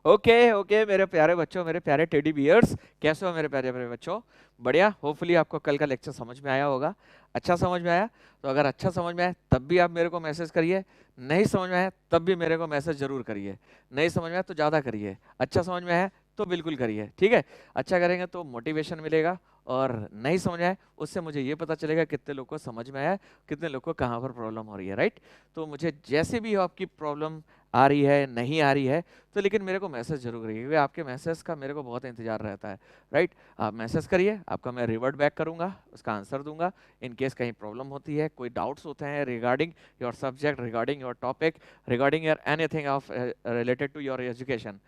Okay okay मेरे प्यारे बच्चों, मेरे प्यारे टेडी बियर्स, कैसे हो मेरे प्यारे प्यारे बच्चों? बढ़िया। होपफुली आपको कल का लेक्चर समझ में आया होगा। अच्छा समझ में आया? तो अगर अच्छा समझ में आया तब भी आप मेरे को मैसेज करिए, नहीं समझ में आया तब भी मेरे को मैसेज जरूर करिए। नहीं समझ में आया तो ज़्यादा करिए, अच्छा समझ में आया तो बिल्कुल करिए, ठीक है? अच्छा करेंगे तो मोटिवेशन मिलेगा, और नहीं समझ आए उससे मुझे ये पता चलेगा कितने लोग को समझ में आया, कितने लोग को कहाँ पर प्रॉब्लम हो रही है, राइट? तो मुझे जैसे भी हो आपकी प्रॉब्लम आ रही है, नहीं आ रही है, तो लेकिन मेरे को मैसेज जरूर करिए, क्योंकि आपके मैसेज का मेरे को बहुत इंतजार रहता है, राइट? आप मैसेज करिए, आपका मैं रिवर्ट बैक करूंगा, उसका आंसर दूंगा। इन केस कहीं प्रॉब्लम होती है, कोई डाउट्स होते हैं regarding your subject, regarding your topic, regarding your anything of related to your education,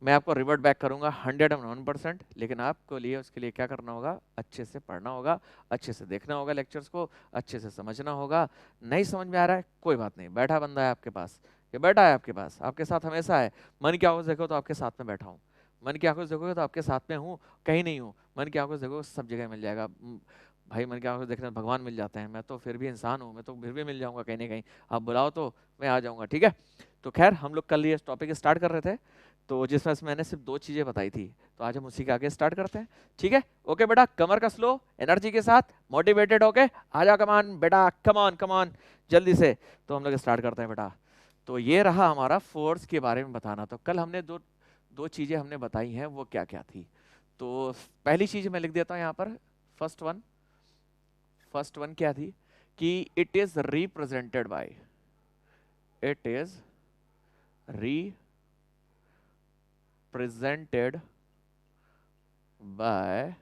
मैं आपको रिवर्ट बैक करूंगा 101%। लेकिन आपको लिए उसके लिए क्या करना होगा? अच्छे से पढ़ना होगा, अच्छे से देखना होगा लेक्चर्स को, अच्छे से समझना होगा। नहीं समझ में आ रहा है कोई बात नहीं, बैठा बंदा है आपके पास, ये बैठा है आपके पास, आपके साथ हमेशा है। मन की आंखों से देखो तो आपके साथ में बैठा हूँ, मन की आंखों से देखोगे तो आपके साथ में हूँ, कहीं नहीं हूँ। मन की आंखों से देखो सब जगह मिल जाएगा। भाई मन की आंखों से देखने भगवान मिल जाते हैं, मैं तो फिर भी इंसान हूँ, मैं तो फिर भी मिल जाऊंगा कहीं ना कहीं। आप बुलाओ तो मैं आ जाऊंगा, ठीक है? तो खैर हम लोग कल ये टॉपिक स्टार्ट कर रहे थे, तो जिसमें से मैंने सिर्फ 2 चीजें बताई थी, तो आज हम उसी के आगे स्टार्ट करते हैं, ठीक है? ओके बेटा, कमर कस लो एनर्जी के साथ, मोटिवेटेड होके आ जा, कमान बेटा, कमान कमान, जल्दी से। तो हम लोग स्टार्ट करते हैं बेटा। तो ये रहा हमारा फोर्स के बारे में बताना। तो कल हमने दो दो चीजें हमने बताई हैं, वो क्या क्या थी? तो पहली चीज मैं लिख देता हूँ यहाँ पर, फर्स्ट वन क्या थी? कि it is represented by, it is represented by,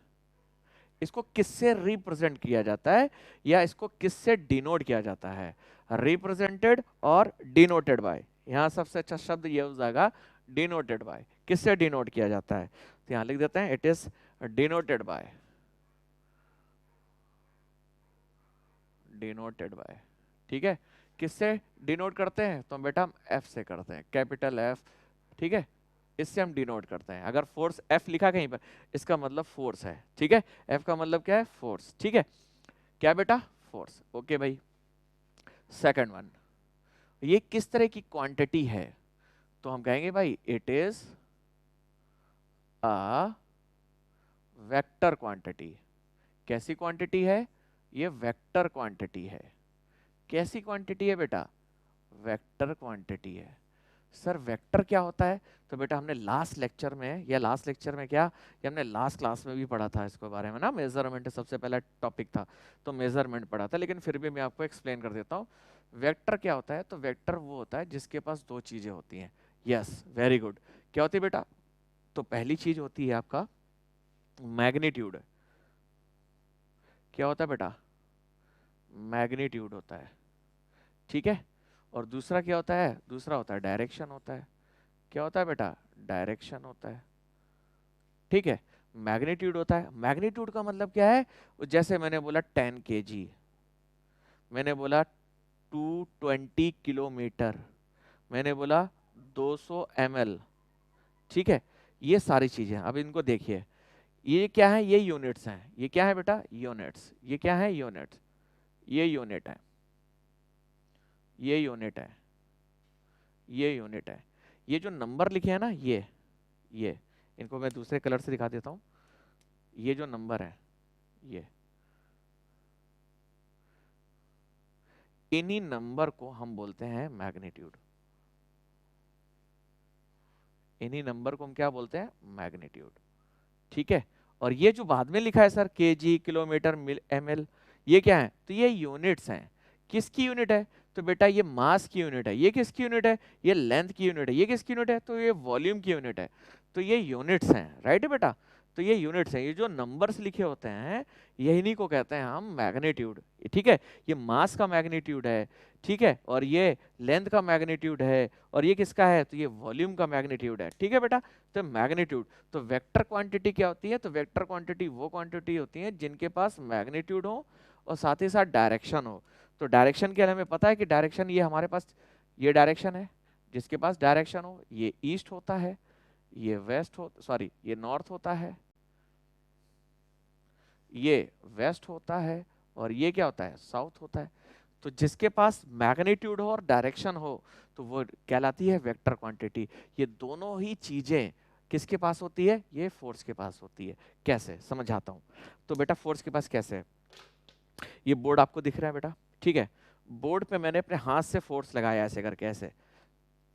इसको किससे रिप्रेजेंट किया जाता है या इसको किससे डिनोट किया जाता है? रिप्रेजेंटेड और डिनोटेड बाय, यहां सबसे अच्छा शब्द ये हो जाएगा डिनोटेड बाय। किससे डिनोट किया जाता है? तो यहां लिख देते हैं it is denoted by, denoted by, ठीक है? किससे डिनोट करते हैं? तो बेटा हम एफ से करते हैं, कैपिटल एफ, ठीक है? इससे हम डिनोट करते हैं। अगर फोर्स एफ लिखा कहीं पर, इसका मतलब फोर्स है, ठीक है? एफ का मतलब क्या है? फोर्स, ठीक है? क्या बेटा? फोर्स, ओके भाई। सेकंड वन, ये किस तरह की क्वांटिटी है? तो हम कहेंगे भाई it is a vector quantity. कैसी क्वांटिटी है? ये वेक्टर क्वांटिटी है। कैसी क्वांटिटी है बेटा? वेक्टर क्वांटिटी है। सर वेक्टर क्या होता है? तो बेटा हमने लास्ट लेक्चर में, या लास्ट लेक्चर में क्या, ये हमने लास्ट क्लास में भी पढ़ा था इसके बारे में ना, मेजरमेंट सबसे पहला टॉपिक था, तो मेजरमेंट पढ़ा था, लेकिन फिर भी मैं आपको एक्सप्लेन कर देता हूँ। वेक्टर क्या होता है? तो वेक्टर वो होता है जिसके पास 2 चीजें होती हैं। Yes, very good. क्या होती है बेटा? तो पहली चीज होती है आपका मैग्नीट्यूड। क्या होता है बेटा? मैग्नीट्यूड होता है, ठीक है? और दूसरा क्या होता है? दूसरा होता है डायरेक्शन होता है। क्या होता है बेटा? डायरेक्शन होता है, ठीक है? मैग्नीट्यूड होता है। मैग्नीट्यूड का मतलब क्या है? जैसे मैंने बोला 10 kg, मैंने बोला 220 किलोमीटर, मैंने बोला 200 ml, ठीक है? ये सारी चीजें, अब इनको देखिए, ये क्या है? ये यूनिट्स हैं। ये क्या है बेटा? यूनिट्स। ये क्या है? यूनिट्स। ये यूनिट है, ये यूनिट है, ये यूनिट है। ये जो नंबर लिखे हैं ना, ये इनको मैं दूसरे कलर से दिखा देता हूँ। ये जो नंबर है, ये, इन्हीं नंबर को हम बोलते हैं मैग्नीट्यूड। इन्हीं नंबर को हम क्या बोलते हैं? मैग्नीट्यूड, ठीक है? और ये जो बाद में लिखा है सर, केजी, किलोमीटर, ml, ये क्या है? तो ये यूनिट्स हैं। किसकी यूनिट है? तो बेटा ये मास की यूनिट है। ये किसकी यूनिट है? ये लेंथ की यूनिट है। ये किसकी यूनिट है? तो ये वॉल्यूम की यूनिट है। तो ये यूनिट्स हैं, राइट है बेटा? तो ये यूनिट्स हैं। ये जो नंबर्स लिखे होते हैं, यही को कहते हैं हम मैग्नीट्यूड, ठीक है? ये मास का मैग्नीट्यूड है, ठीक है? और ये लेंथ का मैग्नीट्यूड है, और ये किसका है? तो ये वॉल्यूम का मैग्नीट्यूड है, ठीक है बेटा? तो मैग्नीट्यूड। तो वेक्टर क्वांटिटी क्या होती है? तो वेक्टर क्वांटिटी वो क्वांटिटी होती है जिनके पास मैग्नीट्यूड हो और साथ ही साथ डायरेक्शन हो। तो डायरेक्शन के लिए हमें पता है कि डायरेक्शन, ये हमारे पास ये डायरेक्शन है, जिसके पास डायरेक्शन हो, ये ईस्ट होता है, ये वेस्ट हो, सॉरी ये नॉर्थ होता है, ये वेस्ट होता है, और ये क्या होता है? साउथ होता है। तो जिसके पास मैग्नीट्यूड हो और डायरेक्शन हो तो वो कहलाती है वेक्टर क्वांटिटी। ये दोनों ही चीजें किसके पास होती है? ये फोर्स के पास होती है। कैसे, समझाता हूं। तो बेटा फोर्स के पास कैसे है, ये बोर्ड आपको दिख रहा है बेटा, ठीक है। बोर्ड पे मैंने अपने हाथ से फोर्स लगाया ऐसे करके, ऐसे।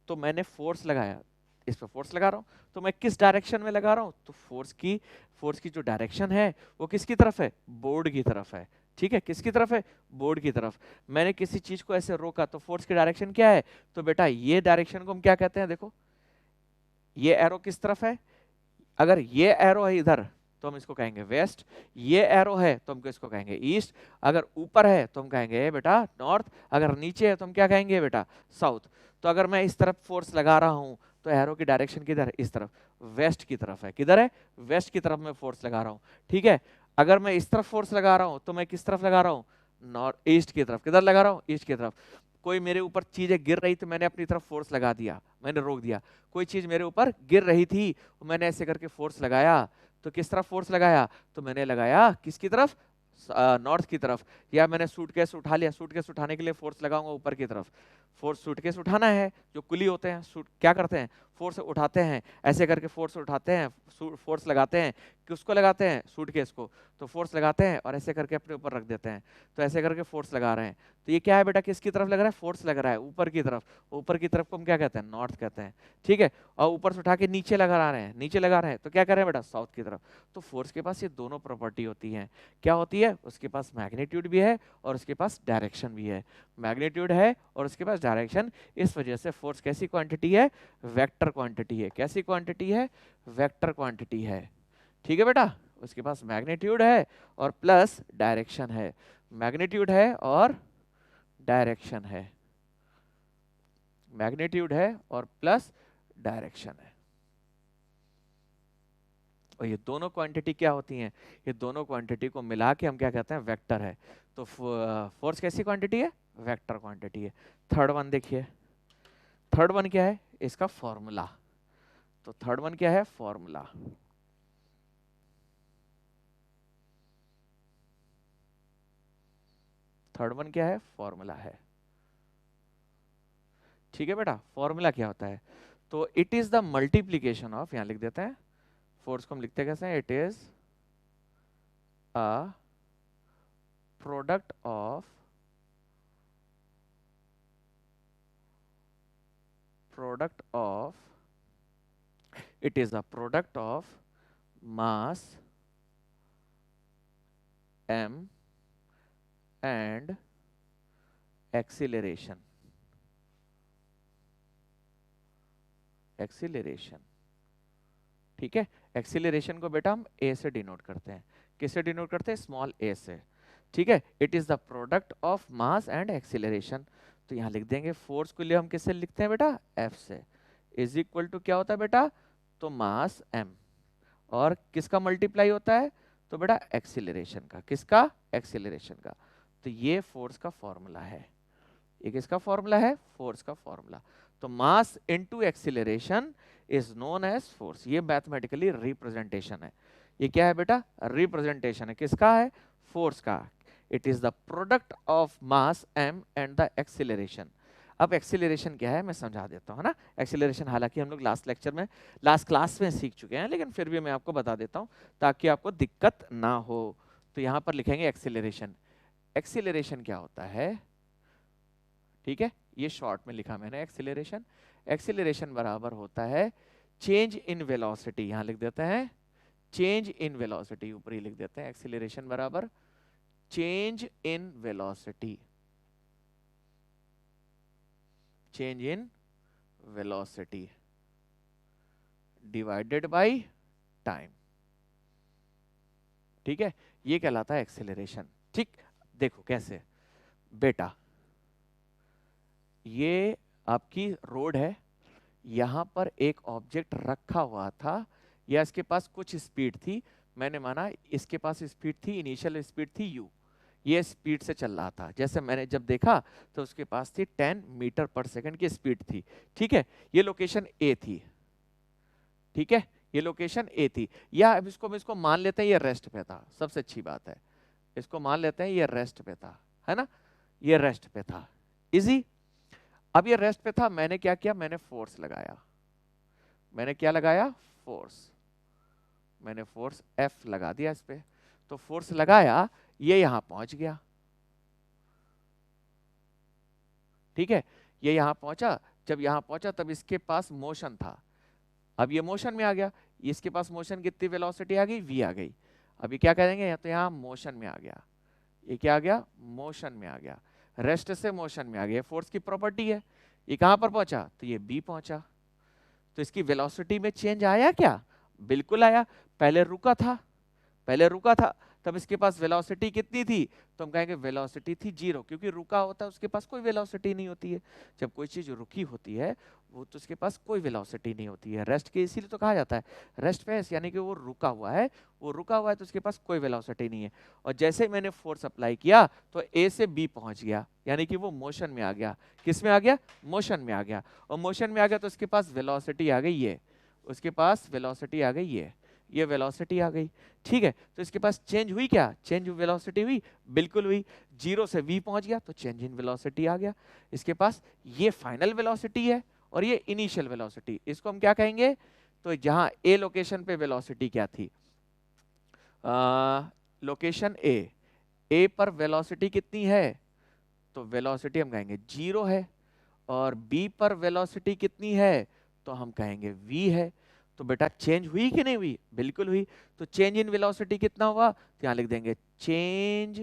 तो मैंने फोर्स लगाया, इस पे फोर्स लगा रहा हूं, तो मैं किस डायरेक्शन में लगा रहा हूं? तो फोर्स की जो डायरेक्शन है वो किसकी तरफ है? बोर्ड की तरफ है, ठीक है। किसकी तरफ है? बोर्ड की तरफ। मैंने किसी चीज को ऐसे रोका तो फोर्स की डायरेक्शन क्या है? तो बेटा ये डायरेक्शन को हम क्या कहते हैं? देखो ये एरो किस तरफ है, अगर ये एरो है इधर तो हम इसको कहेंगे वेस्ट, ये एरो है तो हम इसको कहेंगे ईस्ट, अगर ऊपर है तो हम कहेंगे बेटा नॉर्थ, अगर नीचे है तो हम क्या कहेंगे बेटा? साउथ। तो अगर मैं इस तरफ फोर्स लगा रहा हूं तो एरो की डायरेक्शन किधर है? इस तरफ, वेस्ट की तरफ है। किधर है? वेस्ट की तरफ मैं फोर्स लगा रहा हूं, ठीक है। अगर मैं इस तरफ फोर्स लगा रहा हूं तो मैं किस तरफ लगा रहा हूं? नॉर्थ, ईस्ट की तरफ। किधर लगा रहा हूं? ईस्ट की तरफ। कोई मेरे ऊपर चीजें गिर रही तो मैंने अपनी तरफ फोर्स लगा दिया, मैंने रोक दिया। कोई चीज मेरे ऊपर गिर रही थी, मैंने ऐसे करके फोर्स लगाया, तो किस तरफ फोर्स लगाया? तो मैंने लगाया किसकी तरफ? नॉर्थ की तरफ। या मैंने सूटकेस उठा लिया, सूटकेस उठाने के लिए फोर्स लगाऊंगा ऊपर की तरफ। फोर्स सूटकेस उठाना है, जो कुली होते हैं सूट क्या करते हैं? फोर्स उठाते हैं, ऐसे करके फोर्स उठाते हैं, फोर्स लगाते हैं। किसको लगाते हैं? सूटकेस को। तो फोर्स लगाते हैं और ऐसे करके अपने ऊपर रख देते हैं, तो ऐसे करके फोर्स लगा रहे हैं। तो ये क्या है बेटा? किसकी तरफ लग रहा है? फोर्स लग रहा है ऊपर की तरफ। ऊपर की तरफ को हम क्या कहते हैं? नॉर्थ कहते हैं, ठीक है। और ऊपर से उठा के नीचे लगा रहे हैं, नीचे लगा रहे हैं तो क्या कर रहे हैं बेटा? साउथ की तरफ। तो फोर्स के पास ये दोनों प्रॉपर्टी होती है। क्या होती है? उसके पास मैग्नीट्यूड भी है और उसके पास डायरेक्शन भी है। मैग्नीट्यूड है और उसके पास डायरेक्शन, इस वजह से फोर्स कैसी क्वांटिटी है? वेक्टर क्वांटिटी है। कैसी क्वांटिटी है? वेक्टर क्वांटिटी है, ठीक है बेटा। उसके पास मैग्नीट्यूड है और प्लस डायरेक्शन है। मैग्नीट्यूड है और डायरेक्शन है, मैग्नीट्यूड है और प्लस डायरेक्शन है। और ये दोनों क्वांटिटी क्या होती हैं? ये दोनों क्वांटिटी को मिला के हम क्या कहते हैं? वेक्टर है। तो फोर्स कैसी क्वांटिटी है? वेक्टर क्वांटिटी है। थर्ड वन देखिए, थर्ड वन क्या है? इसका फॉर्मूला। तो थर्ड वन क्या है? फॉर्मूला। थर्ड वन क्या है? फॉर्मूला है, ठीक है बेटा। फॉर्मूला क्या होता है? तो it is the multiplication of, यहां लिख देते हैं फोर्स को हम लिखते कैसे हैं? It is a product of it is a product of mass m and acceleration, ठीक है। एक्सीलरेशन को बेटा हम a से डिनोट करते हैं। किससे डिनोट करते हैं? स्मॉल a से, ठीक है। It is the product of mass and acceleration. तो यहाँ लिख देंगे फोर्स को लिए हम किससे लिखते हैं बेटा? F से। इज इक्वल टू क्या होता है बेटा? तो मास m और किसका मल्टीप्लाई होता है? तो बेटा एक्सीलरेशन का। किसका? एक्सीलरेशन का। तो ये फोर्स का फॉर्मूला है। ये किसका फॉर्मूला है? फोर्स का फॉर्मूला। तो mass into acceleration is known as force. ये मैथमेटिकली रिप्रेजेंटेशन है। ये क्या है बेटा? रिप्रेजेंटेशन है। किसका है? फोर्स का। It is the product of mass m and the acceleration. अब एक्सीलरेशन क्या है मैं समझा देता हूँ, है ना। एक्सीलरेशन हालांकि हम लोग लास्ट लेक्चर में, लास्ट क्लास में सीख चुके हैं, लेकिन फिर भी मैं आपको बता देता हूँ ताकि आपको दिक्कत ना हो। तो यहाँ पर लिखेंगे एक्सीलरेशन। एक्सीलरेशन क्या होता है? ठीक है, ये शॉर्ट में लिखा मैंने एक्सीलरेशन। एक्सीलरेशन बराबर होता है चेंज इन वेलोसिटी। यहाँ लिख देते हैं चेंज इन वेलोसिटी, ऊपर ही लिख देते हैं एक्सीलरेशन बराबर change in velocity, change in velocity divided by time, ठीक है। ये कहलाता है एक्सीलरेशन, ठीक। देखो कैसे बेटा, ये आपकी रोड है, यहां पर एक ऑब्जेक्ट रखा हुआ था या इसके पास कुछ स्पीड थी। मैंने माना इसके पास स्पीड थी, इनिशियल स्पीड थी u, ये स्पीड से चल रहा था। जैसे मैंने जब देखा तो उसके पास थी 10 मीटर पर सेकंड की स्पीड थी, ठीक है। ये लोकेशन A थी, ठीक है, ये लोकेशन A थी। या अब इसको मान लेते हैं ये रेस्ट पे था, सबसे अच्छी बात है, इसको मान लेते हैं ये रेस्ट पे था, है ना। ये रेस्ट पे था, इजी। अब ये रेस्ट पे था, मैंने क्या किया, मैंने फोर्स लगाया। मैंने क्या लगाया, फोर्स। मैंने फोर्स F लगा दिया इस पे। तो फोर्स लगाया, ये यहां पहुंच गया, ठीक है, ये यहां पहुंचा। जब यहां पहुंचा तब इसके पास मोशन था, अब ये मोशन में आ गया। इसके पास मोशन कितनी वेलोसिटी आ गई, v आ गई। अभी क्या करेंगे, या तो यहाँ मोशन में आ गया, ये क्या आ गया, मोशन में आ गया, रेस्ट से मोशन में आ गया। फोर्स की प्रॉपर्टी है। ये कहां पर पहुंचा, तो ये B पहुंचा। तो इसकी वेलोसिटी में चेंज आया क्या, बिल्कुल आया। पहले रुका था, पहले रुका था, तब इसके पास वेलोसिटी कितनी थी, तो हम कहेंगे वेलोसिटी थी 0, क्योंकि रुका होता है उसके पास कोई वेलोसिटी नहीं होती है। जब कोई चीज रुकी होती है वो तो उसके पास कोई वेलोसिटी नहीं होती है, रेस्ट के, इसीलिए तो कहा जाता है रेस्ट फेस, यानी कि वो रुका हुआ है, वो रुका हुआ है तो उसके पास कोई वेलोसिटी नहीं है। और जैसे मैंने फोर्स अप्लाई किया तो A से B पहुंच गया, यानी कि वो मोशन में आ गया। किस में आ गया, मोशन में आ गया। और मोशन में आ गया तो उसके पास वेलोसिटी आ गई ये, उसके पास वेलोसिटी आ गई ये वेलोसिटी आ गई, ठीक है। तो इसके पास चेंज हुई क्या, चेंज वेलोसिटी हुई, बिल्कुल हुई। 0 से V पहुंच गया तो चेंज इन वेलोसिटी आ गया इसके पास। ये फाइनल वेलोसिटी है और ये इनिशियल वेलोसिटी, इसको हम क्या कहेंगे, तो जहां A लोकेशन पे वेलोसिटी क्या थी, लोकेशन A पर वेलोसिटी कितनी है, तो वेलोसिटी हम कहेंगे 0 है। और B पर वेलोसिटी कितनी है, तो हम कहेंगे V है। तो बेटा चेंज हुई कि नहीं हुई, बिल्कुल हुई। तो चेंज इन वेलोसिटी कितना हुआ, तो यहां लिख देंगे चेंज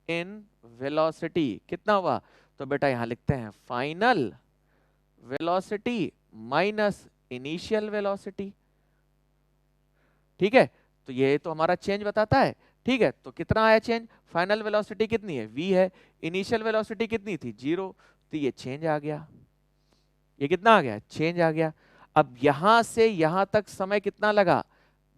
इन वेलोसिटी कितना हुआ, तो बेटा यहां लिखते हैं final velocity minus initial velocity, ठीक है। तो ये तो हमारा चेंज बताता है, ठीक है। तो कितना आया चेंज, फाइनल वेलोसिटी कितनी है, v है, इनिशियल वेलोसिटी कितनी थी 0, तो ये चेंज आ गया, ये कितना आ गया, चेंज आ गया। अब यहां से यहां तक समय कितना लगा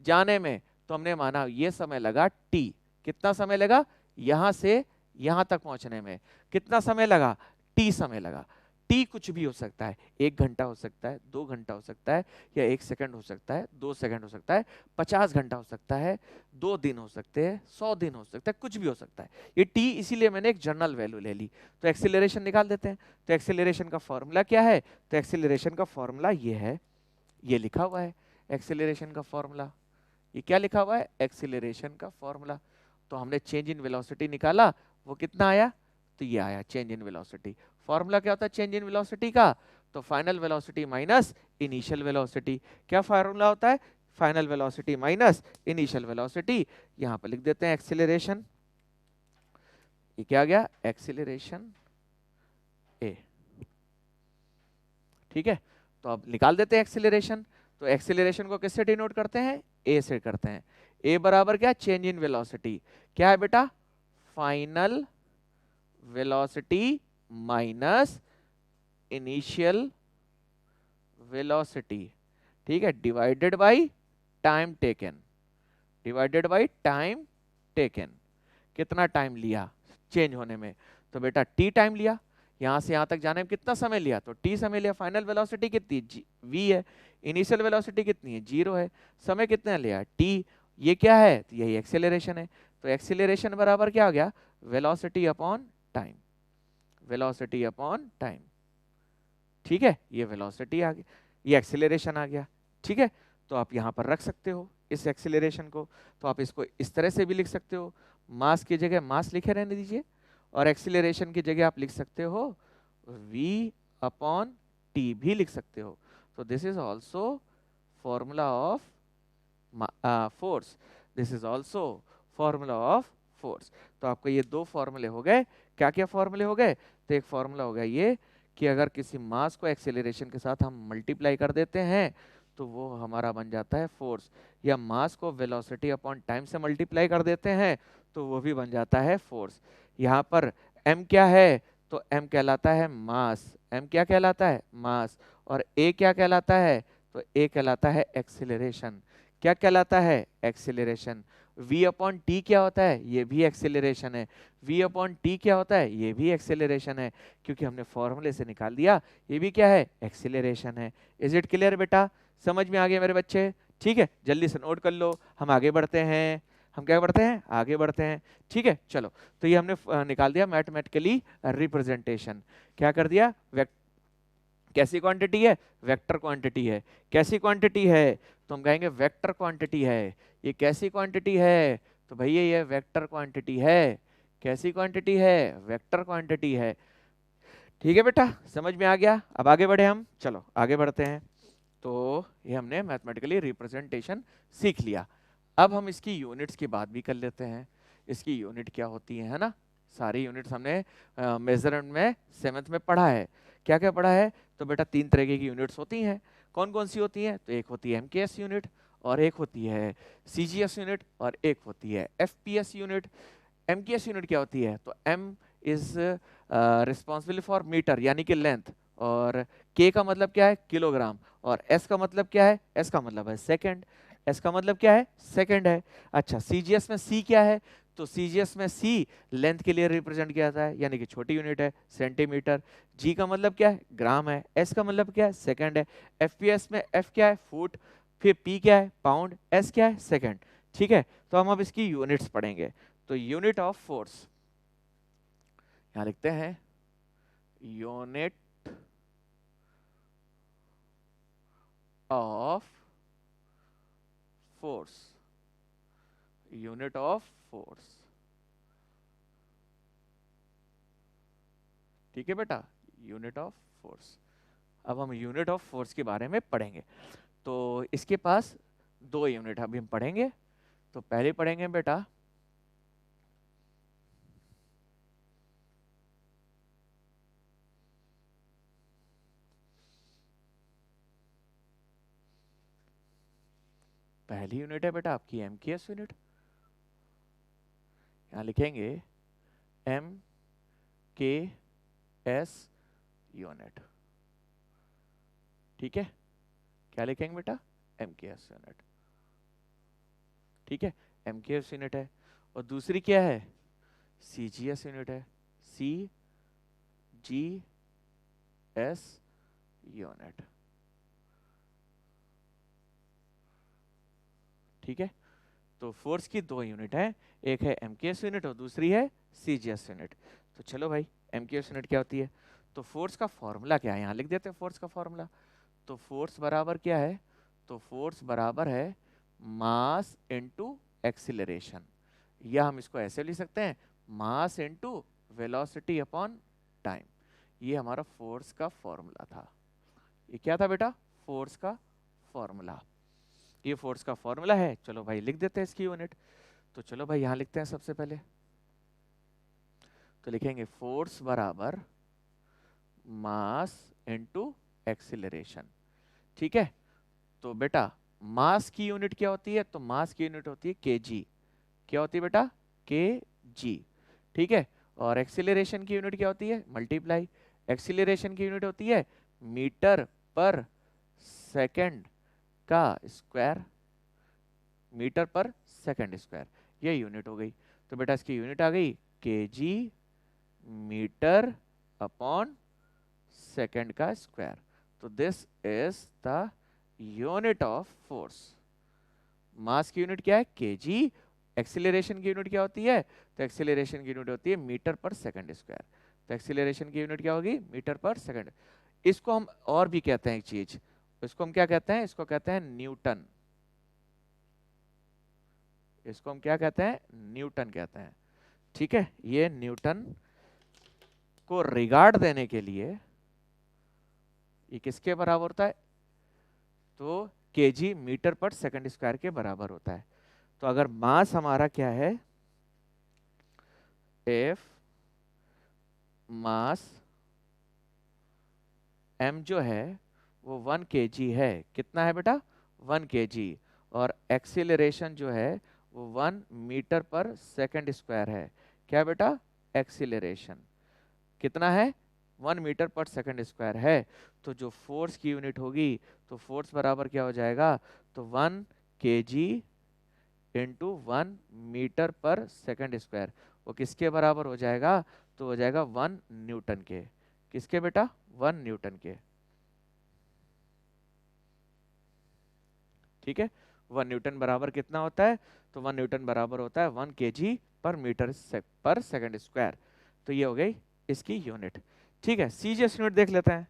जाने में, तो हमने माना ये समय लगा t। कितना समय लगा, यहां से यहां तक पहुंचने में कितना समय लगा, t समय लगा। t कुछ भी हो सकता है, 1 घंटा हो सकता है, 2 घंटा हो सकता है, या 1 सेकंड हो सकता है, 2 सेकंड हो सकता है, 50 घंटा हो सकता है, 2 दिन हो सकते हैं, 100 दिन हो सकता है, कुछ भी हो सकता है। ये t इसीलिए मैंने एक जनरल वैल्यू ले ली। तो एक्सीलरेशन निकाल देते हैं। तो एक्सीलरेशन का फॉर्मूला क्या है, तो एक्सीलरेशन का फॉर्मूला ये है, ये लिखा हुआ है एक्सीलरेशन का फॉर्मूला। ये क्या लिखा हुआ है, एक्सीलरेशन का फॉर्मूला। तो हमने चेंज इन वेलोसिटी निकाला, वो कितना आया, तो ये आया चेंज इन वेलोसिटी। फॉर्मूला क्या होता है चेंज इन वेलोसिटी का, तो final velocity minus initial velocity. क्या फॉर्मूला होता है, final velocity minus initial velocity. यहां पर लिख देते हैं एक्सीलरेशन, ये क्या आ गया, एक्सीलरेशन ए, ठीक है। तो अब निकाल देते हैं एक्सीलरेशन। तो एक्सीलरेशन को किससे डिनोट करते हैं, ए से करते हैं। ए बराबर क्या, चेंज इन वेलोसिटी, क्या है बेटा, final velocity minus initial velocity, ठीक है, divided by time taken, divided by time taken. कितना टाइम लिया चेंज होने में, तो बेटा टी टाइम लिया। यहां से यहां तक जाने में कितना समय लिया, तो टी समय लिया। फाइनल वेलोसिटी कितनी, v है, इनिशियल वेलोसिटी कितनी है, 0 है, समय कितना लिया, t। ये क्या है, तो यही एक्सेलरेशन है। तो एक्सेलरेशन बराबर क्या आ गया, velocity upon time, velocity upon time, ठीक है। ये वेलोसिटी आ गई, ये एक्सेलरेशन आ गया, ठीक है। तो आप यहाँ पर रख सकते हो इस एक्सेलरेशन को। तो आप इसको इस तरह से भी लिख सकते हो, मास की जगह मास लिखे रहने दीजिए, और एक्सीलरेशन की जगह आप लिख सकते हो v अपॉन t भी लिख सकते हो। तो this is also formula of force, this is also formula of force. तो आपको ये दो फॉर्मूले हो गए। क्या क्या फॉर्मूले हो गए, तो एक फॉर्मूला हो गया ये कि अगर किसी मास को एक्सेलरेशन के साथ हम मल्टीप्लाई कर देते हैं तो वो हमारा बन जाता है फोर्स, या मास को वेलोसिटी अपॉन टाइम से मल्टीप्लाई कर देते हैं तो वो भी बन जाता है फोर्स। यहाँ पर m क्या है, तो m कहलाता है मास, m क्या कहलाता है, मास। और a क्या कहलाता है, तो a कहलाता है एक्सीलरेशन। क्या कहलाता है, एक्सीलरेशन। v अपॉन टी क्या होता है, ये भी एक्सीलरेशन है। v अपॉन टी क्या होता है, ये भी एक्सीलरेशन है, क्योंकि हमने फॉर्मूले से निकाल दिया, ये भी क्या है, एक्सीलरेशन है। इज इट क्लियर बेटा, समझ में आ गया मेरे बच्चे, ठीक है। जल्दी से नोट कर लो, हम आगे बढ़ते हैं। हम क्या बढ़ते हैं, आगे बढ़ते हैं। ठीक है, चलो, तो ये हमने निकाल दिया मैथमेटिकली रिप्रेजेंटेशन। क्या कर दिया, कैसी क्वांटिटी है, वेक्टर क्वांटिटी है। कैसी क्वांटिटी है, तो हम कहेंगे वेक्टर क्वांटिटी है। ये कैसी क्वांटिटी है, तो भैया ये वेक्टर क्वांटिटी है। कैसी क्वांटिटी है, वेक्टर क्वांटिटी है। ठीक है बेटा, समझ में आ गया। अब आगे बढ़े हम, चलो आगे बढ़ते हैं। तो ये हमने मैथमेटिकली रिप्रेजेंटेशन सीख लिया। अब हम इसकी यूनिट्स की बात भी कर लेते हैं। इसकी यूनिट क्या होती है ना। सारी यूनिट्स हमने मेजरमेंट में 7th में पढ़ा है। क्या क्या पढ़ा है, तो बेटा 3 तरह की यूनिट्स होती हैं। कौन कौन सी होती हैं, तो एक होती है एमकेएस यूनिट, और एक होती है सीजीएस यूनिट, और एक होती है एफपीएस यूनिट। एमकेएस यूनिट क्या होती है, तो M is responsible for metre यानी कि लेंथ, और के का मतलब क्या है, किलोग्राम, और एस का मतलब क्या है, एस का मतलब है सेकंड। एस का मतलब क्या है, सेकंड है। अच्छा, सीजीएस में सी क्या है, तो सीजीएस में सी लेंथ के लिए रिप्रेजेंट किया जाता है, यानी कि छोटी यूनिट है सेंटीमीटर। जी का मतलब क्या है, ग्राम है। एस का मतलब क्या है, सेकंड है। एफपीएस में एफ क्या है, फुट, फिर पी क्या है, पाउंड, एस क्या है, सेकंड। ठीक है, तो हम अब इसकी यूनिट्स पढ़ेंगे। तो यूनिट ऑफ फोर्स, यहां लिखते हैं unit of force. Unit of force, ठीक है बेटा, यूनिट ऑफ फोर्स। अब हम यूनिट ऑफ फोर्स के बारे में पढ़ेंगे। तो इसके पास 2 यूनिट अभी हम पढ़ेंगे। तो पहले पढ़ेंगे बेटा पहली यूनिट है बेटा आपकी एमकेएस यूनिट। यहां लिखेंगे एम के एस यूनिट। ठीक है, क्या लिखेंगे बेटा, एमकेएस यूनिट। ठीक है, एमकेएस यूनिट है। और दूसरी क्या है, सीजीएस यूनिट है, सी जी एस यूनिट। ठीक है, तो फोर्स की 2 यूनिट है, एक है एमकेएस यूनिट और दूसरी है सीजीएस यूनिट। तो चलो भाई, एमकेएस यूनिट क्या होती है, तो फोर्स का फॉर्मूला क्या है, यहाँ लिख देते हैं फोर्स का फॉर्मूला। तो फोर्स बराबर क्या है, तो फोर्स बराबर है मास इनटू एक्सीलरेशन, या हम इसको ऐसे लिख सकते हैं mass into velocity upon time. ये हमारा फोर्स का फॉर्मूला था। ये क्या था बेटा, फोर्स का फॉर्मूला। ये फोर्स का फॉर्मूला है। चलो भाई लिख देते हैं इसकी यूनिट। तो चलो भाई यहां लिखते हैं सबसे पहले। तो लिखेंगे फोर्स बराबर मास इनटू एक्सीलरेशन। ठीक है, तो बेटा मास की यूनिट क्या होती है, तो मास की यूनिट होती है केजी। क्या होती है बेटा, केजी। ठीक है, और एक्सीलरेशन की यूनिट क्या होती है, मल्टीप्लाई। एक्सीलरेशन की यूनिट होती है मीटर पर सेकंड का square. Metre per second square, ये यूनिट हो गई। तो बेटा इसकी यूनिट आ गई केजी मीटर अपॉन सेकंड का स्क्वायर। तो this is the unit of force. Mass की यूनिट क्या है, केजी। एक्सीलरेशन की यूनिट क्या होती है, तो एक्सीलरेशन की यूनिट होती है मीटर पर सेकंड स्क्वायर। तो एक्सीलरेशन की यूनिट क्या होगी, मीटर पर सेकंड। इसको हम और भी कहते हैं एक चीज, इसको हम क्या कहते हैं, इसको कहते हैं न्यूटन। इसको हम क्या कहते हैं, न्यूटन कहते हैं। ठीक है, ये न्यूटन को रिगार्ड देने के लिए ये किसके बराबर होता है, तो KG metre per second square के बराबर होता है। तो अगर मास हमारा क्या है, एफ मास एम जो है वो 1 kg है। कितना है बेटा, 1 kg। और एक्सीलरेशन जो है वो 1 मीटर पर सेकंड स्क्वायर है। क्या बेटा, एक्सीलरेशन कितना है, 1 मीटर पर सेकंड स्क्वायर है। तो जो फोर्स की यूनिट होगी, तो फोर्स बराबर क्या हो जाएगा, तो 1 kg into 1 metre per second square. वो किसके बराबर हो जाएगा, तो हो जाएगा 1 न्यूटन के। किसके बेटा, 1 न्यूटन के। ठीक है, 1 न्यूटन बराबर कितना होता है, तो 1 न्यूटन बराबर होता है 1 केजी पर मीटर पर सेकंड स्क्वायर। तो ये हो गई इसकी यूनिट। ठीक है, सीजीएस यूनिट देख लेते हैं।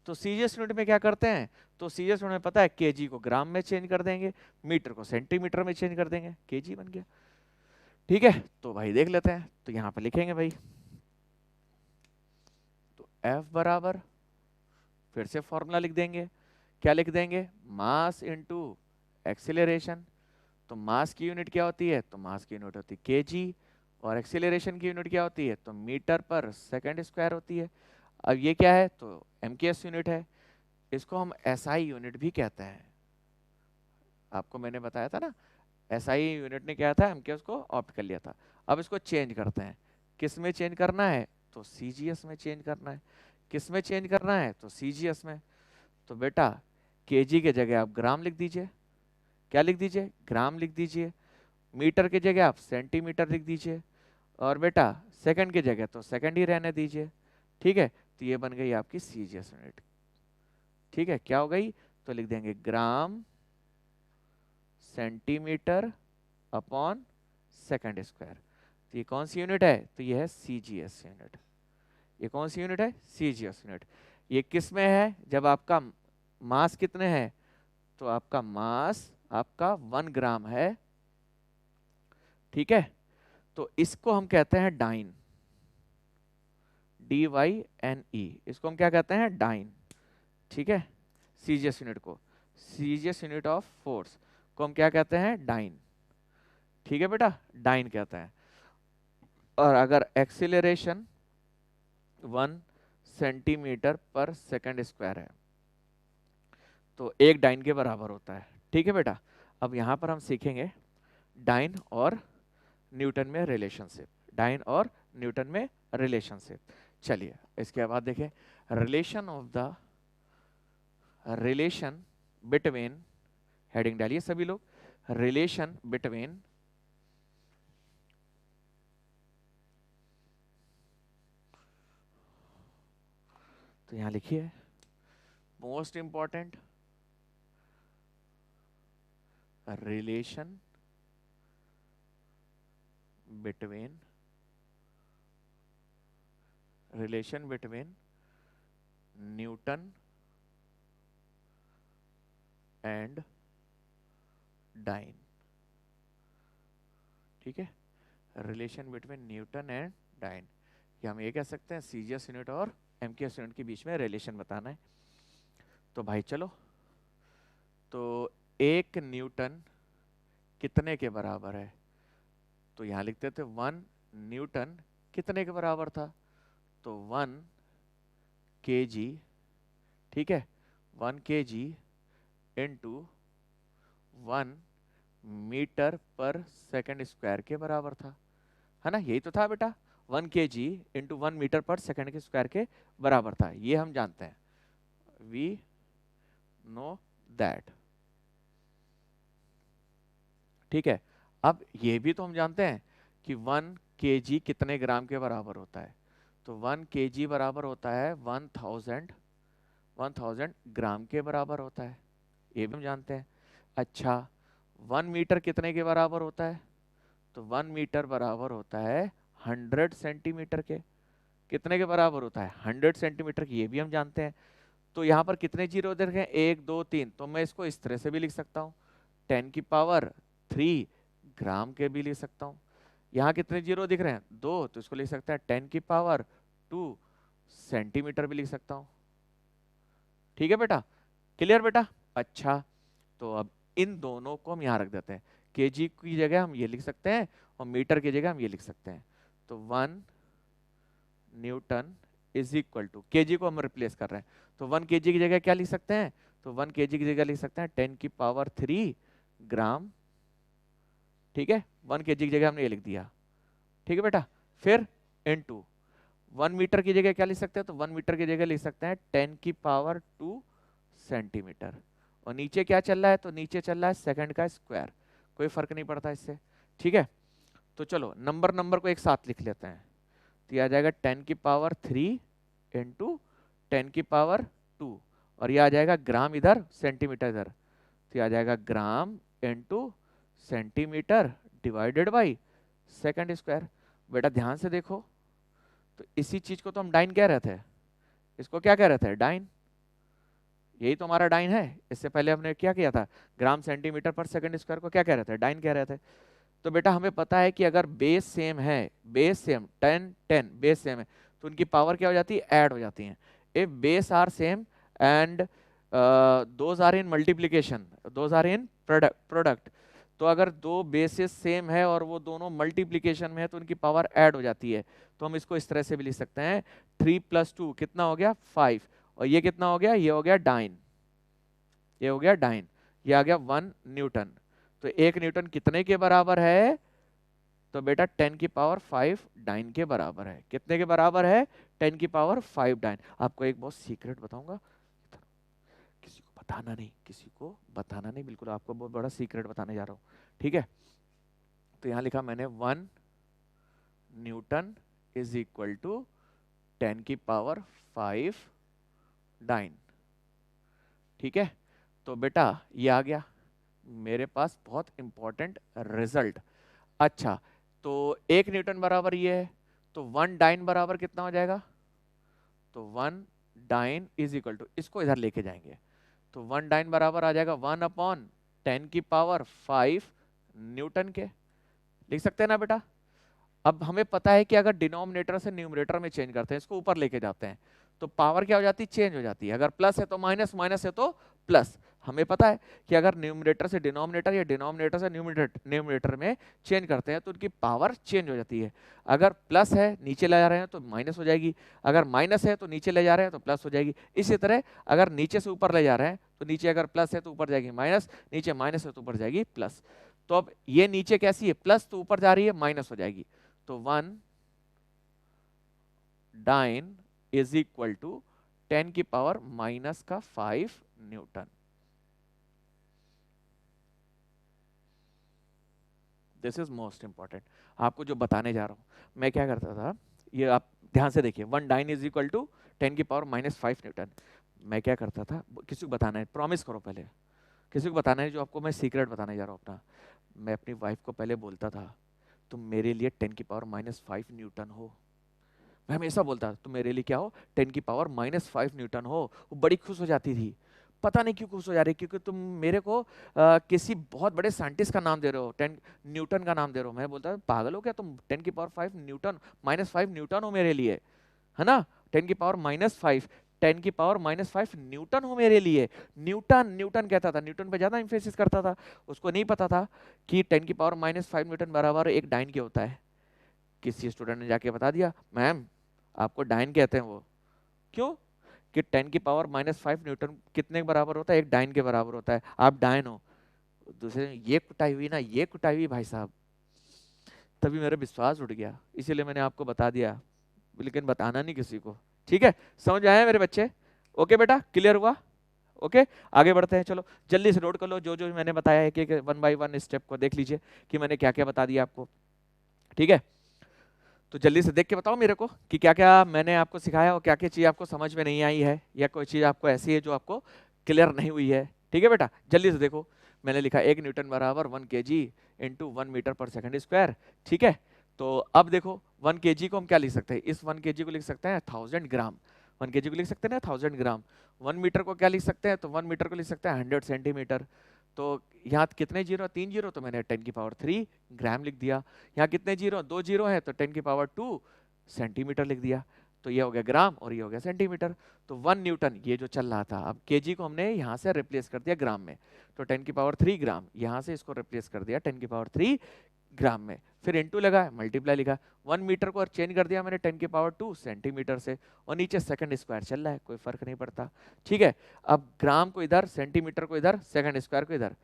तो सीजीएस यूनिट में क्या करते हैं, तो सीजीएस यूनिट में पता है केजी को ग्राम में चेंज कर देंगे, मीटर को सेंटीमीटर में चेंज कर देंगे, केजी बन गया। ठीक है, तो भाई देख लेते हैं, तो यहाँ पे लिखेंगे भाई, तो F बराबर, फिर से फॉर्मूला लिख देंगे, क्या लिख देंगे, मास इनटू एक्सीलरेशन। तो मास की यूनिट क्या होती है, तो मास की यूनिट होती है केजी, और एक्सीलरेशन की यूनिट क्या होती है, तो मीटर पर सेकंड स्क्वायर होती है। अब ये क्या है, तो एमकेएस यूनिट है, इसको हम एसआई यूनिट भी कहते हैं। आपको मैंने बताया था ना, एसआई यूनिट ने क्या था, एमकेएस को ऑप्ट कर लिया था। अब इसको चेंज करते हैं, किस में चेंज करना है, तो सीजीएस में चेंज करना है। किस में चेंज करना है, तो सीजीएस में। तो बेटा केजी के जगह आप ग्राम लिख दीजिए, क्या लिख दीजिए, ग्राम लिख दीजिए। मीटर की जगह आप सेंटीमीटर लिख दीजिए, और बेटा सेकंड की जगह तो सेकंड ही रहने दीजिए। ठीक है, तो ये बन गई आपकी सीजीएस यूनिट। ठीक है, क्या हो गई, तो लिख देंगे gram centimetre upon second square. तो ये कौन सी यूनिट है, तो ये है सीजीएस यूनिट। ये कौन सी यूनिट है, सीजीएस यूनिट। ये किस में है, जब आपका मास कितने हैं, तो आपका मास आपका 1 ग्राम है। ठीक है, तो इसको हम कहते हैं डाइन, DYNE, इसको हम क्या कहते हैं, डाइन। ठीक है, सीजीएस यूनिट को, सीजीएस यूनिट ऑफ फोर्स को हम क्या कहते हैं, डाइन। ठीक है बेटा, डाइन कहते हैं। और अगर एक्सीलरेशन 1 सेंटीमीटर पर सेकंड स्क्वायर है, तो 1 डाइन के बराबर होता है। ठीक है बेटा, अब यहाँ पर हम सीखेंगे डाइन और न्यूटन में रिलेशनशिप, डाइन और न्यूटन में रिलेशनशिप। चलिए इसके बाद देखें, relation of the, relation between, heading डालिए सभी लोग, रिलेशन बिटवीन तो यहां लिखिए most important, relation between, relation between newton and dyne. ठीक है, relation between newton and dyne, या हम ये कह सकते हैं सीजीएस यूनिट और एमकेएस यूनिट के बीच में रिलेशन बताना है। तो भाई चलो, तो 1 न्यूटन कितने के बराबर है, तो यहां लिखते थे 1 न्यूटन कितने के बराबर था, तो 1 केजी। ठीक है, 1 KG into 1 metre per second square के बराबर था, है ना, यही तो था बेटा, 1 KG into 1 metre per second के स्क्वायर के बराबर था, ये हम जानते हैं, वी नो दैट। ठीक है, अब ये भी तो हम जानते हैं कि 1 केजी कितने ग्राम के बराबर होता है, तो 1 केजी बराबर होता है 1000 ग्राम के बराबर होता है, ये भी हम जानते हैं। अच्छा, 1 मीटर कितने के बराबर होता है, तो 1 मीटर बराबर होता है 100 सेंटीमीटर के। कितने के बराबर होता है, 100 सेंटीमीटर की, ये भी हम जानते हैं। तो यहाँ पर कितने जीरो देखे हैं, 1 2 3, तो मैं इसको इस तरह से भी लिख सकता हूँ, 10 की पावर 3 ग्राम के भी लिख सकता हूँ। यहाँ कितने जीरो दिख रहे हैं, 2, तो इसको लिख सकता है 10 की पावर 2 सेंटीमीटर भी लिख सकता हूँ। ठीक है बेटा, क्लियर बेटा। अच्छा, तो अब इन दोनों को हम यहाँ रख देते हैं, केजी की जगह हम ये लिख सकते हैं और मीटर की जगह हम ये लिख सकते हैं। तो 1 newton is equal to, KG को हम रिप्लेस कर रहे हैं, तो 1 केजी की जगह क्या लिख सकते हैं, तो 1 केजी की जगह लिख सकते हैं 10 की पावर 3 ग्राम। ठीक है, 1 केजी की जगह हमने ये लिख दिया। ठीक है बेटा, फिर इनटू 1 मीटर की जगह क्या लिख सकते हैं, तो 1 मीटर की जगह लिख सकते हैं 10 की पावर 2 सेंटीमीटर, और नीचे क्या चल रहा है, तो नीचे चल रहा है सेकंड का स्क्वायर, कोई फर्क नहीं पड़ता इससे। ठीक है, तो चलो नंबर नंबर को एक साथ लिख लेते हैं, तो ये आ जाएगा 10 की पावर 3 इंटू 10 की पावर 2, और ये आ जाएगा ग्राम इधर सेंटीमीटर इधर, तो ये आ जाएगा gram into centimetre divided by second square. बेटा ध्यान से देखो, तो इसी चीज को तो हम डाइन कह रहे थे, इसको क्या कह रहे थे, डाइन। यही तो हमारा डाइन है। इससे पहले हमने क्या किया था, ग्राम सेंटीमीटर पर सेकंड स्क्वायर को क्या कह रहे थे, डाइन कह रहे थे। तो बेटा हमें पता है कि अगर बेस सेम है, बेस सेम 10 10 बेस सेम है, तो उनकी पावर क्या हो जाती है, ऐड हो जाती है। If base are same and those are in multiplication, those are in product, तो अगर दो बेसिस सेम है और वो दोनों मल्टीप्लीकेशन में है तो उनकी पावर ऐड हो जाती है। तो हम इसको इस तरह से भी लिख सकते हैं, 3 + 2 कितना हो गया, 5, और ये कितना हो गया, ये हो गया डाइन, ये हो गया डाइन, ये आ गया 1 न्यूटन। तो 1 न्यूटन कितने के बराबर है, तो बेटा 10 की पावर 5 डाइन के बराबर है। कितने के बराबर है, 10 की पावर 5 डाइन। आपको एक बहुत सीक्रेट बताऊंगा, किसी को बताना नहीं, किसी को बताना नहीं, बिल्कुल आपको बहुत बड़ा सीक्रेट बताने जा रहा हूँ, ठीक है। तो यहाँ लिखा मैंने 1 न्यूटन इज इक्वल टू 10 की पावर 5 डाइन, ठीक है। तो बेटा ये आ गया मेरे पास बहुत इंपॉर्टेंट रिजल्ट। अच्छा, तो 1 न्यूटन बराबर ये है, तो 1 डाइन बराबर कितना हो जाएगा, तो 1 डाइन इज इक्वल टू, इसको इधर लेके जाएंगे, तो 1 डाइन बराबर आ जाएगा 1/10 की पावर 5 न्यूटन के। लिख सकते हैं ना बेटा। अब हमें पता है कि अगर डिनोमिनेटर से न्यूमरेटर में चेंज करते हैं, इसको ऊपर लेके जाते हैं, तो पावर क्या हो जाती है, चेंज हो जाती है। अगर प्लस है तो माइनस, माइनस है तो प्लस। हमें पता है कि अगर न्यूमरेटर से डिनोमिनेटर या डिनोमिनेटर से न्यूमरेटर में चेंज करते हैं तो उनकी पावर चेंज हो जाती है। अगर प्लस है नीचे ले जा रहे हैं तो माइनस हो जाएगी, अगर माइनस है तो नीचे ले जा रहे हैं तो प्लस हो जाएगी। इसी तरह अगर नीचे से ऊपर ले जा रहे हैं तो नीचे अगर प्लस है तो ऊपर जाएगी माइनस, नीचे माइनस है तो ऊपर जाएगी प्लस। तो अब ये नीचे कैसी है, प्लस तो ऊपर जा रही है, माइनस हो जाएगी। तो 1 डाइन इज इक्वल टू 10 की power -5 Newton. This is most important. आपको जो बताने जा रहा हूं, मैं क्या करता था, ये आप ध्यान से देखिए, 1 डाइन इज इक्वल टू 10 की पावर -5 न्यूटन। मैं क्या करता था, किसी को बताना है, प्रॉमिस करो पहले, किसी को बताना है, जो आपको मैं सीक्रेट बताने जा रहा हूँ अपना। मैं अपनी वाइफ को पहले बोलता था, तुम मेरे लिए 10 की पावर -5 न्यूटन हो। मैं हमेशा बोलता तुम मेरे लिए क्या हो, 10 की पावर -5 न्यूटन हो। वो बड़ी खुश हो जाती थी। पता नहीं क्यों खुश हो जा रही, क्योंकि तुम मेरे को किसी बहुत बड़े साइंटिस्ट का नाम दे रहे हो, 10 न्यूटन का नाम दे रहे हो। मैं बोलता पागल हो क्या तुम, 10 की पावर 5 न्यूटन, -5 न्यूटन हो मेरे लिए, है ना। 10 की पावर -5, 10 की पावर -5 न्यूटन हो मेरे लिए। न्यूटन न्यूटन कहता था, न्यूटन पे ज्यादा इंफेसिस करता था। उसको नहीं पता था कि 10 की पावर -5 न्यूटन बराबर एक डाइन के होता है। किसी स्टूडेंट ने जाके बता दिया, मैम आपको डाइन कहते हैं वो, क्यों, कि 10 की पावर -5 न्यूटन कितने के बराबर होता है, एक डाइन के बराबर होता है, आप डाइन हो। दूसरे ये कुटाई हुई ना, ये कुटाई हुई भाई साहब। तभी मेरा विश्वास उठ गया, इसीलिए मैंने आपको बता दिया, लेकिन बताना नहीं किसी को, ठीक है। समझ आया मेरे बच्चे, ओके बेटा, क्लियर हुआ, ओके। आगे बढ़ते हैं, चलो जल्दी से नोट कर लो जो जो मैंने बताया है, कि 1 बाय 1 स्टेप को देख लीजिए कि मैंने क्या क्या बता दिया आपको, ठीक है। तो जल्दी से देख के बताओ मेरे को कि क्या क्या मैंने आपको सिखाया और क्या क्या चीज़ आपको समझ में नहीं आई है, या कोई चीज़ आपको ऐसी है जो आपको क्लियर नहीं हुई है, ठीक है बेटा। जल्दी से देखो, मैंने लिखा 1 न्यूटन बराबर 1 kg into 1 metre per second square, ठीक है। तो अब देखो 1 kg को हम क्या लिख सकते हैं, इस 1 kg को लिख सकते हैं 1000 ग्राम, 1 kg को लिख सकते हैं 1000 ग्राम। 1 मीटर को क्या लिख सकते हैं, तो 1 मीटर को लिख सकते हैं 100 सेंटीमीटर। तो यहाँ कितने जीरो, 3 जीरो, तो मैंने 10 की पावर 3 ग्राम लिख दिया। यहाँ कितने जीरो, 2 जीरो है, तो 10 की पावर 2 सेंटीमीटर लिख दिया। तो ये हो गया ग्राम और ये हो गया सेंटीमीटर। तो 1 न्यूटन ये जो चल रहा था, अब केजी को हमने यहाँ से रिप्लेस कर दिया ग्राम में, तो 10 की पावर 3 ग्राम, यहाँ से इसको रिप्लेस कर दिया 10 की पावर 3 ग्राम में, फिर इनटू लगा, मल्टीप्लाई लिखा। 1 मीटर को चेंज कर दिया मैंने 10 की पावर 2 सेंटीमीटर से, और नीचे सेकंड स्क्वायर चल रहा है, कोई फर्क नहीं पड़ता, ठीक है। अब ग्राम को इधर, सेंटीमीटर को इधर, सेकंड स्क्वायर को इधर,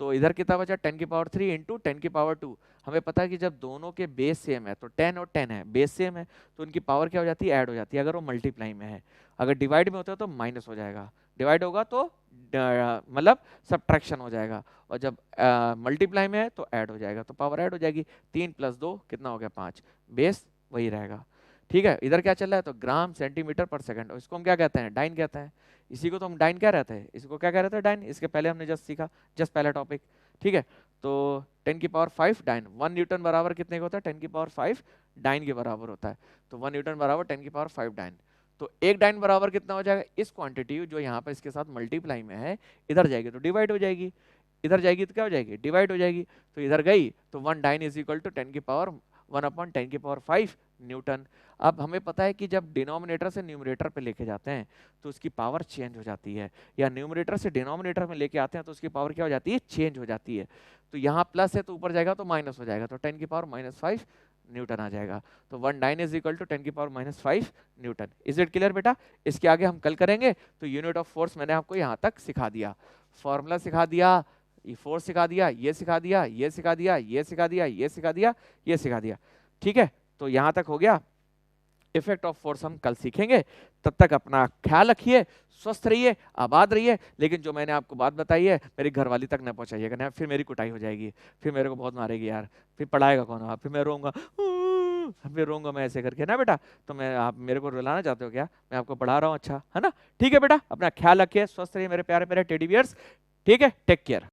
तो इधर कितना बचा 10 की पावर 3 इंटू 10 की पावर 2। हमें पता है कि जब दोनों के बेस सेम है, तो 10 और 10 है, बेस सेम है, तो उनकी पावर क्या हो जाती है, ऐड हो जाती है। अगर वो मल्टीप्लाई में है, अगर डिवाइड में होता है तो माइनस हो जाएगा, डिवाइड होगा तो मतलब सब्ट्रैक्शन हो जाएगा, और जब मल्टीप्लाई में है तो ऐड हो जाएगा, तो पावर ऐड हो जाएगी। 3 + 2 कितना हो गया 5, बेस वही रहेगा, ठीक है। इधर क्या चल रहा है, तो ग्राम सेंटीमीटर पर सेकंड, इसको हम क्या कहते हैं, डाइन कहते हैं। इसी को तो हम डाइन कह रहे थे, इसको क्या कह रहे थे, डाइन। इसके पहले हमने जस्ट सीखा, जस्ट पहला टॉपिक, ठीक है। तो 10 की पावर 5 डाइन, 1 न्यूटन बराबर कितने का होता है, 10 की पावर 5 डाइन के बराबर होता है। तो 1 न्यूटन बराबर 10 की पावर 5 डाइन। तो एक डाइन बराबर कितना हो जाएगा, इस क्वांटिटी जो यहाँ पर इसके साथ मल्टीप्लाई में है, इधर जाएगी तो डिवाइड हो जाएगी, इधर जाएगी तो क्या हो जाएगी, डिवाइड हो जाएगी। तो इधर गई तो 1 डाइन इज इक्वल टू 10 की पावर 1 अपॉन 10 की पावर 5 न्यूटन। अब हमें पता है कि जब डिनोमिनेटर से न्यूमरेटर पे लेके जाते हैं तो उसकी पावर चेंज हो जाती है, या न्यूमरेटर से डिनोमिनेटर में लेके आते हैं तो उसकी पावर क्या हो जाती है, चेंज हो जाती है। तो यहाँ प्लस है तो ऊपर जाएगा तो माइनस हो जाएगा, तो 10 की पावर -5 न्यूटन आ जाएगा। तो 1 डाइन इज इक्वल टू 10 की power -5 Newton. Is it clear बेटा? इसके आगे हम कल करेंगे। तो यूनिट ऑफ फोर्स मैंने आपको यहाँ तक सिखा दिया, फॉर्मूला सिखा दिया, ये फोर्स सिखा दिया, ये सिखा दिया, ये सिखा दिया, ये सिखा दिया, ये सिखा दिया, ये सिखा दिया। ठीक है, तो यहाँ तक हो गया। इफेक्ट ऑफ फोर्स हम कल सीखेंगे। तब तक अपना ख्याल रखिए, स्वस्थ रहिए, आबाद रहिए। लेकिन जो मैंने आपको बात बताई है मेरी घरवाली तक न पहुंचाइएगा, ना फिर मेरी कुटाई हो जाएगी, फिर मेरे को बहुत मारेगी यार, फिर पढ़ाएगा कौन, आप फिर मैं रोऊंगा, फिर रोऊंगा मैं ऐसे करके ना बेटा। तो मैं, आप मेरे को रुलाना चाहते हो क्या? मैं आपको पढ़ा रहा हूँ, अच्छा है ना? ठीक है बेटा, अपना ख्याल रखिए, स्वस्थ रहिए मेरे प्यारे मेरे टेडी बियर्स। ठीक है, टेक केयर।